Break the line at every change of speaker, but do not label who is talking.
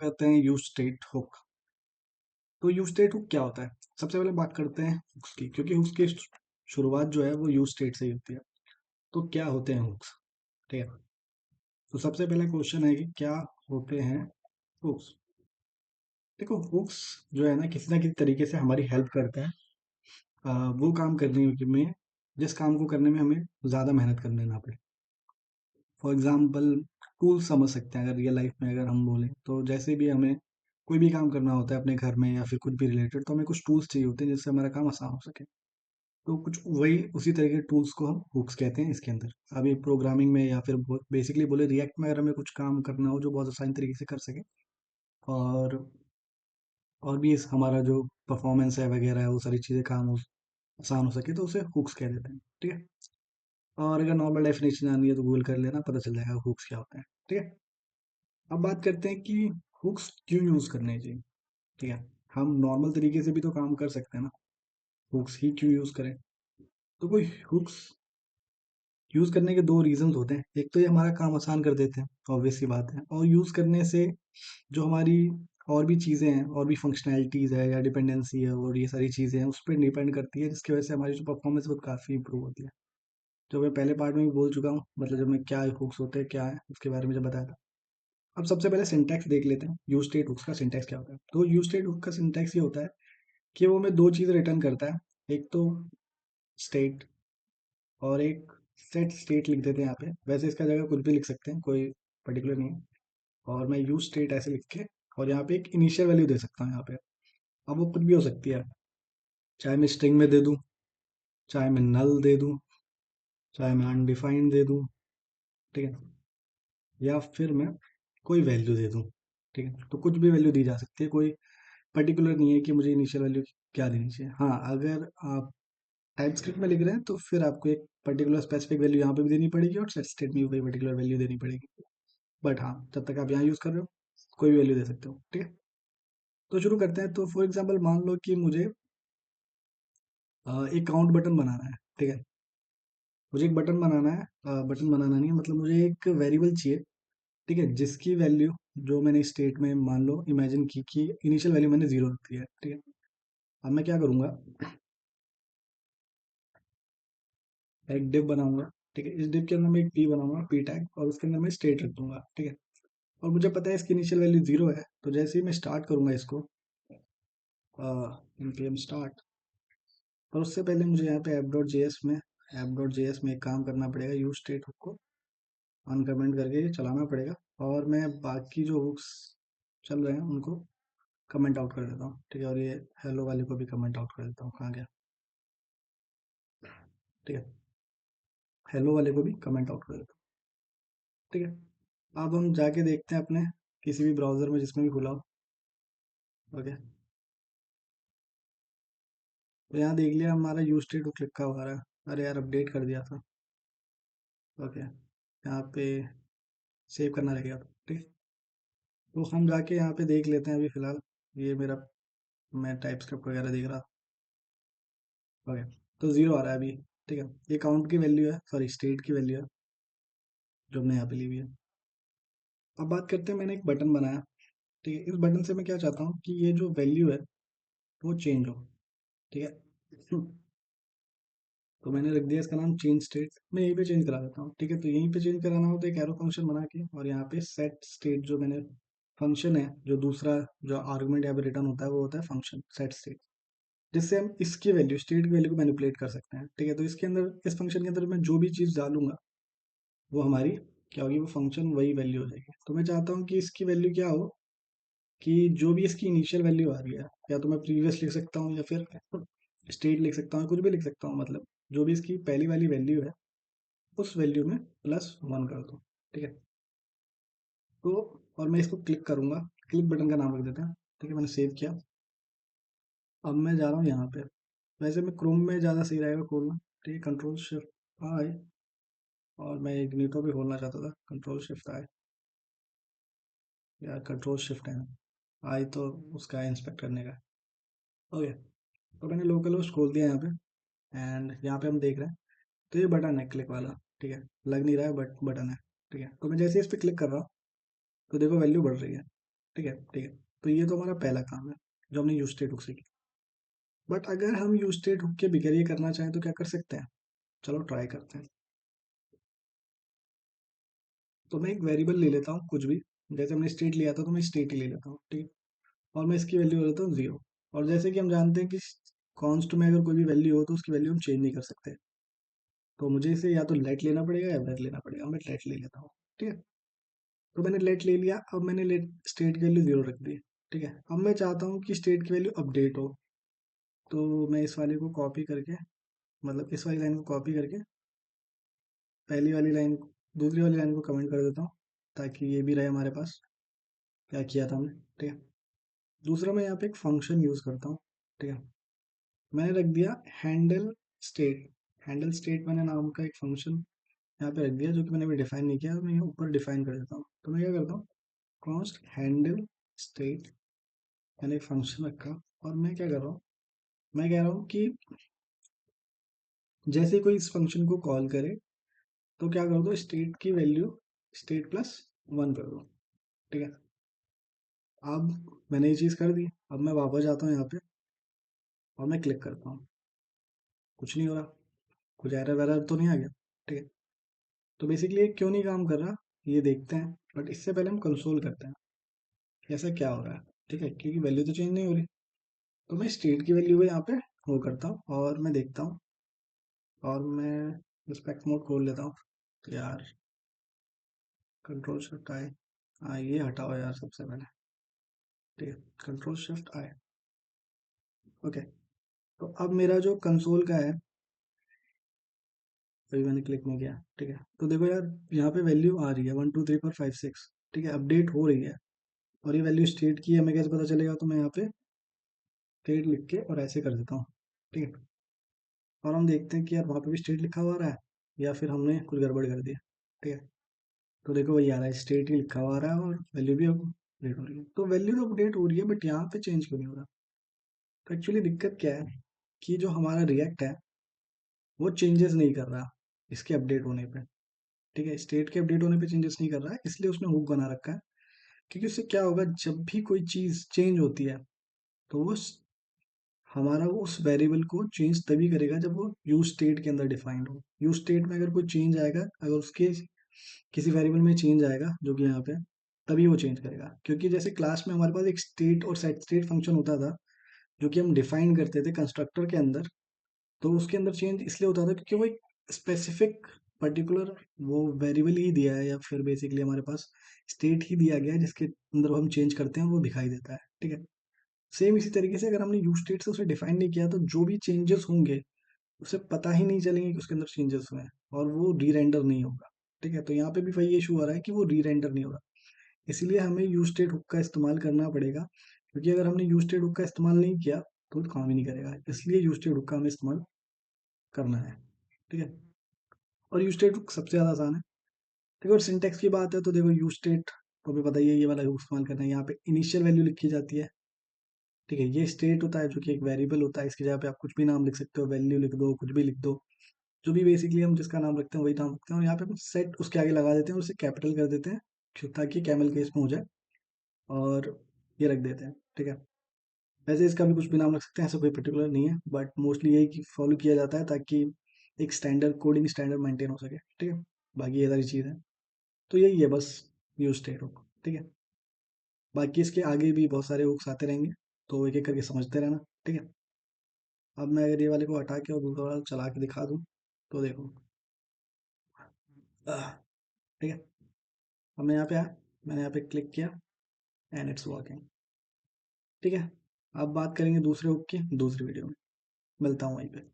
कहते हैं use state hook. तो यूज स्टेट हुक क्या होता है? सबसे पहले बात करते हैं हुक्स की, क्योंकि हुक्स की शुरुआत जो है वो यूज स्टेट से ही होती है। तो क्या होते हैं हुक्स? ठीक है। तो सबसे पहला क्वेश्चन है कि क्या होते हैं हुक्स? देखो, हुक्स जो है ना किसी तरीके से हमारी हेल्प करते हैं वो काम करने में, जिस काम को करने में हमें ज़्यादा मेहनत करने ना पड़े। फॉर एग्जाम्पल, टूल्स समझ सकते हैं अगर रियल लाइफ में अगर हम बोलें तो। जैसे भी हमें कोई भी काम करना होता है अपने घर में या फिर कुछ भी रिलेटेड, तो हमें कुछ टूल्स चाहिए होते हैं जिससे हमारा काम आसान हो सके। तो कुछ वही उसी तरह के टूल्स को हम हुक्स कहते हैं इसके अंदर। अभी प्रोग्रामिंग में या फिर बेसिकली बोले रिएक्ट में, अगर हमें कुछ काम करना हो जो बहुत आसान तरीके से कर सके, और और भी हमारा जो परफॉर्मेंस है वगैरह है वो सारी चीज़ें आसान हो सके, तो उसे हुक्स कह देते हैं। ठीक है। और अगर नॉर्मल डेफिनेशन जाननी है तो गूगल कर लेना, पता चल जाएगा हुक्स क्या होता है। ठीक है। अब बात करते हैं कि हुक्स क्यों यूज़ करने चाहिए। ठीक है। हम नॉर्मल तरीके से भी तो काम कर सकते हैं ना, हुक्स ही क्यों यूज़ करें? तो कोई हुक्स यूज़ करने के दो रीजंस होते हैं। एक तो ये हमारा काम आसान कर देते हैं, ऑब्वियस सी बात है, और यूज़ करने से जो हमारी और भी चीज़ें हैं, और भी फंक्शनैलिटीज़ है या डिपेंडेंसी है और ये सारी चीज़ें हैं, उस पर डिपेंड करती है, जिसकी वजह से हमारी जो परफॉर्मेंस है वो काफ़ी इंप्रूव होती है। जो मैं पहले पार्ट में भी बोल चुका हूँ, मतलब जब मैं क्या हुक्स होते हैं क्या है उसके बारे में जब बताया था। अब सबसे पहले सिंटैक्स देख लेते हैं, यूज स्टेट हुक्स का सिंटैक्स क्या होता है। तो यूज स्टेट हुक का सिंटैक्स ये होता है कि वो हमें दो चीज़ रिटर्न करता है। एक तो स्टेट, और एक सेट स्टेट लिख देते हैं यहाँ पे। वैसे इसका जगह कुछ भी लिख सकते हैं, कोई पर्टिकुलर नहीं है। और मैं यूज स्टेट ऐसे लिख के, और यहाँ पे एक इनिशियल वैल्यू दे सकता हूँ यहाँ पे। अब वो कुछ भी हो सकती है, चाहे मैं स्ट्रिंग में दे दूँ, चाहे मैं नल दे दूँ, चाहे मैं अनडिफाइंड दे दूँ। ठीक है। या फिर मैं कोई वैल्यू दे दूँ। ठीक है। तो कुछ भी वैल्यू दी जा सकती है, कोई पर्टिकुलर नहीं है कि मुझे इनिशियल वैल्यू क्या देनी चाहिए। हाँ, अगर आप टाइप स्क्रिप्ट में लिख रहे हैं तो फिर आपको एक पर्टिकुलर स्पेसिफिक वैल्यू यहाँ पे भी देनी पड़ेगी और सेट स्टेट में भी वही पर्टिकुलर वैल्यू देनी पड़ेगी। बट हाँ, जब तक आप यहाँ यूज़ कर रहे हो कोई भी वैल्यू दे सकते हो। ठीक है। तो शुरू करते हैं। तो फॉर एग्जाम्पल मान लो कि मुझे एक काउंट बटन बनाना है। ठीक है। मुझे एक बटन बनाना है, बटन बनाना नहीं है, मतलब मुझे एक वेरिएबल चाहिए। ठीक है। जिसकी वैल्यू, जो मैंने स्टेट में मान लो इमेजिन की कि इनिशियल वैल्यू मैंने जीरो रखी है। ठीक है। अब मैं क्या करूँगा, एक डिव बनाऊंगा। ठीक है। इस डिव के अंदर मैं एक पी बनाऊंगा, पी टैग, और उसके अंदर मैं स्टेट रख दूंगा। ठीक है। और मुझे पता है इसकी इनिशियल वैल्यू जीरो है, तो जैसे ही मैं स्टार्ट करूंगा इसको, npm स्टार्ट, और उससे पहले मुझे यहाँ पे app.js में एक काम करना पड़ेगा, यूज स्टेट हुक को अनकमेंट करके ये चलाना पड़ेगा। और मैं बाकी जो हुक्स चल रहे हैं उनको कमेंट आउट कर देता हूँ। ठीक है। और ये हेलो वाले को भी कमेंट आउट कर देता हूँ, कहाँ गया? ठीक है। हेलो वाले को भी कमेंट आउट कर देता हूँ। ठीक है। अब हम जाके देखते हैं अपने किसी भी ब्राउजर में जिसमें भी खुला हो। ओके। तो यहाँ देख लिया हमारा यूज स्टेट हुक लिखा हुआ रहा है। अरे यार, अपडेट कर दिया था। ओके। यहाँ पे सेव करना रह गया था। ठीक। तो हम जाके यहाँ पे देख लेते हैं अभी फिलहाल। ये मेरा, मैं टाइप स्क्रिप्ट वगैरह देख रहा। ओके। तो जीरो आ रहा है अभी। ठीक है। ये काउंट की वैल्यू है, सॉरी स्टेट की वैल्यू है जो हमने यहाँ पे ली हुई है। अब बात करते हैं, मैंने एक बटन बनाया। ठीक है। इस बटन से मैं क्या चाहता हूँ कि ये जो वैल्यू है वो चेंज हो। ठीक है। तो मैंने रख दिया इसका नाम चेंज स्टेट। मैं यहीं पे चेंज करा देता हूँ। ठीक है। तो यहीं पे चेंज कराना हो तो एक एरो फंक्शन बना के, और यहाँ पे सेट स्टेट जो मैंने फंक्शन है, जो दूसरा जो आर्गुमेंट यहाँ पे रिटर्न होता है वो होता है फंक्शन सेट स्टेट, जिससे हम इसकी वैल्यू, स्टेट की वैल्यू को मैनिपुलेट कर सकते हैं। ठीक है। तो इसके अंदर, इस फंक्शन के अंदर मैं जो भी चीज़ डालूंगा वो हमारी क्या होगी, वो फंक्शन वही वैल्यू हो जाएगी। तो मैं चाहता हूँ कि इसकी वैल्यू क्या हो, कि जो भी इसकी इनिशियल वैल्यू आ रही है, या तो मैं प्रीवियस लिख सकता हूँ या फिर स्टेट लिख सकता हूँ, कुछ भी लिख सकता हूँ, मतलब जो भी इसकी पहली वाली वैल्यू है उस वैल्यू में प्लस वन कर दो। ठीक है। तो और मैं इसको क्लिक करूंगा, क्लिक बटन का नाम रख देते हैं। ठीक है। मैंने सेव किया। अब मैं जा रहा हूँ यहाँ पे। वैसे मैं क्रोम में ज़्यादा सही रहेगा खोलना। ठीक है। कंट्रोल शिफ्ट आई, और मैं इग्निटो भी खोलना चाहता था, कंट्रोल शिफ्ट आई, या कंट्रोल शिफ्ट है आई, तो उसका इंस्पेक्ट करने का। ओके। तो मैंने लोकल होस्ट खोल दिया यहाँ पे, एंड यहाँ पे हम देख रहे हैं तो ये बटन है क्लिक वाला। ठीक है। लग नहीं रहा है बट बटन है। ठीक है। तो मैं जैसे इस पर क्लिक कर रहा हूँ तो देखो वैल्यू बढ़ रही है। ठीक है। तो ये तो हमारा पहला काम है जो हमने यूज स्टेट हुक से किया। बट अगर हम यूज स्टेट हुक के बगैर ये करना चाहें तो क्या कर सकते हैं? चलो ट्राई करते हैं। तो मैं एक वेरिएबल ले लेता हूँ कुछ भी, जैसे हमने स्टेट लिया था तो मैं स्टेट ही ले लेता हूँ, ठीक है। और मैं इसकी वैल्यू ले लेता हूँ 0। और जैसे कि हम जानते हैं कि कॉन्स्ट में अगर कोई भी वैल्यू हो तो उसकी वैल्यू हम चेंज नहीं कर सकते। तो मुझे इसे या तो लेट लेना पड़ेगा या वेर लेना पड़ेगा। मैं लेट ले लेता हूँ, ठीक है। तो मैंने लेट ले लिया, अब मैंने लेट स्टेट की वैल्यू 0 रख दी, ठीक है। अब मैं चाहता हूँ कि स्टेट की वैल्यू अपडेट हो। तो मैं इस वाले को कॉपी करके, मतलब इस वाली लाइन को कॉपी करके पहली वाली लाइन, दूसरी वाली लाइन को कमेंट कर देता हूँ, ताकि ये भी रहे हमारे पास क्या किया था हमने, ठीक है। दूसरा मैं यहाँ पे एक फंक्शन यूज़ करता हूँ, ठीक है। मैंने रख दिया हैंडल स्टेट। हैंडल स्टेट मैंने नाम का एक फंक्शन यहाँ पे रख दिया, जो कि मैंने अभी डिफाइन नहीं किया, तो मैं यहाँ ऊपर डिफाइन कर देता हूँ। तो मैं क्या करता हूँ, कॉन्स्ट हैंडल स्टेट, मैंने एक फंक्शन रखा। और मैं क्या कर रहा हूँ, मैं कह रहा हूँ कि जैसे कोई इस फंक्शन को कॉल करे तो क्या कर दो, स्टेट की वैल्यू स्टेट प्लस 1 कर दो, ठीक है। अब मैंने ये चीज़ कर दी। अब मैं वापस जाता हूँ यहाँ पे और मैं क्लिक करता हूँ, कुछ नहीं हो रहा, कुछ एरर वैरर तो नहीं आ गया, ठीक है। तो बेसिकली ये क्यों नहीं काम कर रहा, ये देखते हैं। बट इससे पहले हम कंसोल करते हैं कि ऐसा क्या हो रहा है, ठीक है, क्योंकि वैल्यू तो चेंज नहीं हो रही। तो मैं स्टेट की वैल्यू को यहाँ पे वो करता हूँ और मैं देखता हूँ। और मैं रिस्पेक्ट मोड खोल लेता हूँ। तो यार कंट्रोल शिफ्ट आए, हाँ ये हटाओ यार सबसे पहले, ठीक है। कंट्रोल शिफ्ट आए, ओके। तो अब मेरा जो कंसोल का है, अभी मैंने क्लिक नहीं किया, ठीक है। तो देखो यार, यहाँ पे वैल्यू आ रही है 1 2 3 4 5 6, ठीक है, अपडेट हो रही है। और ये वैल्यू स्टेट की है, हमें कैसे पता चलेगा? तो मैं यहाँ पे स्टेट लिख के और ऐसे कर देता हूँ, ठीक है। और हम देखते हैं कि यार वहाँ पे भी स्टेट लिखा हुआ आ रहा है या फिर हमने कुछ गड़बड़ कर दिया, ठीक है। तो देखो वही आ रहा है, स्टेट ही लिखा हुआ आ रहा है और वैल्यू भी अपडेट हो रही है। तो वैल्यू तो अपडेट हो रही है, बट यहाँ पे चेंज क्यों नहीं हो रहा? तो एक्चुअली दिक्कत क्या है कि जो हमारा रिएक्ट है वो चेंजेस नहीं कर रहा इसके अपडेट होने पे, ठीक है। स्टेट के अपडेट होने पे चेंजेस नहीं कर रहा है, इसलिए उसने हुक बना रखा है। क्योंकि उससे क्या होगा, जब भी कोई चीज़ चेंज होती है तो वो हमारा वो उस वेरिएबल को चेंज तभी करेगा जब वो यूज स्टेट के अंदर डिफाइंड हो। यूज स्टेट में अगर कोई चेंज आएगा, अगर उसके किसी वेरिएबल में चेंज आएगा जो कि यहाँ पे, तभी वो चेंज करेगा। क्योंकि जैसे क्लास में हमारे पास एक स्टेट और सेट स्टेट फंक्शन होता था जो कि हम डिफाइन करते थे कंस्ट्रक्टर के अंदर। तो उसके अंदर चेंज इसलिए होता था क्योंकि वो एक स्पेसिफिक पर्टिकुलर वो वेरिएबल ही दिया है, या फिर बेसिकली हमारे पास स्टेट ही दिया गया है जिसके अंदर हम चेंज करते हैं वो दिखाई देता है, ठीक है। सेम इसी तरीके से अगर हमने यूज स्टेट से उसे डिफाइन नहीं किया तो जो भी चेंजेस होंगे उसे पता ही नहीं चलेंगे कि उसके अंदर चेंजेस हुए हैं, और वो री रेंडर नहीं होगा, ठीक है। तो यहाँ पे भी वही इशू आ रहा है कि वो री रेंडर नहीं हो रहा। इसलिए हमें यूज स्टेट हुक का इस्तेमाल करना पड़ेगा, क्योंकि अगर हमने यूज स्टेट हुक का इस्तेमाल नहीं किया तो काम ही नहीं करेगा। इसलिए यूज स्टेट हुक का हमें इस्तेमाल करना है, ठीक है। और यूज स्टेट हुक सबसे ज़्यादा आसान है। देखो, और सिंटेक्स की बात है तो देखो यूज स्टेट तो हमें पता ही है, ये वाला हुक इस्तेमाल करना है। यहाँ पे इनिशियल वैल्यू लिखी जाती है, ठीक है। ये स्टेट होता है जो कि एक वेरिएबल होता है, इसकी जगह पे आप कुछ भी नाम लिख सकते हो, वैल्यू लिख दो, कुछ भी लिख दो, जो भी बेसिकली हम जिसका नाम रखते हैं वही नाम रखते हैं। और यहाँ पे हम सेट उसके आगे लगा देते हैं और उसे कैपिटल कर देते हैं ताकि कैमल केस में हो जाए। और ये रख देते हैं, ठीक है। वैसे इसका भी कुछ भी नाम रख सकते हैं, ऐसा कोई पर्टिकुलर नहीं है, बट मोस्टली यही कि फॉलो किया जाता है ताकि एक स्टैंडर्ड कोडिंग स्टैंडर्ड मेंटेन हो सके, ठीक है। बाकी ये सारी चीज़ है, तो यही है बस यूज स्टेट हुक, ठीक है। बाकी इसके आगे भी बहुत सारे हुक्स आते रहेंगे, तो एक एक करके समझते रहना, ठीक है। अब मैं अगर ये वाले को हटा के और दूसरा वाला चला के दिखा दूँ तो देखो, ठीक है। अब मैं यहाँ पे आया, मैंने यहाँ पे क्लिक किया एंड इट्स वर्किंग, ठीक है। अब बात करेंगे दूसरे हुक की दूसरी वीडियो में, मिलता हूँ वहीं पे।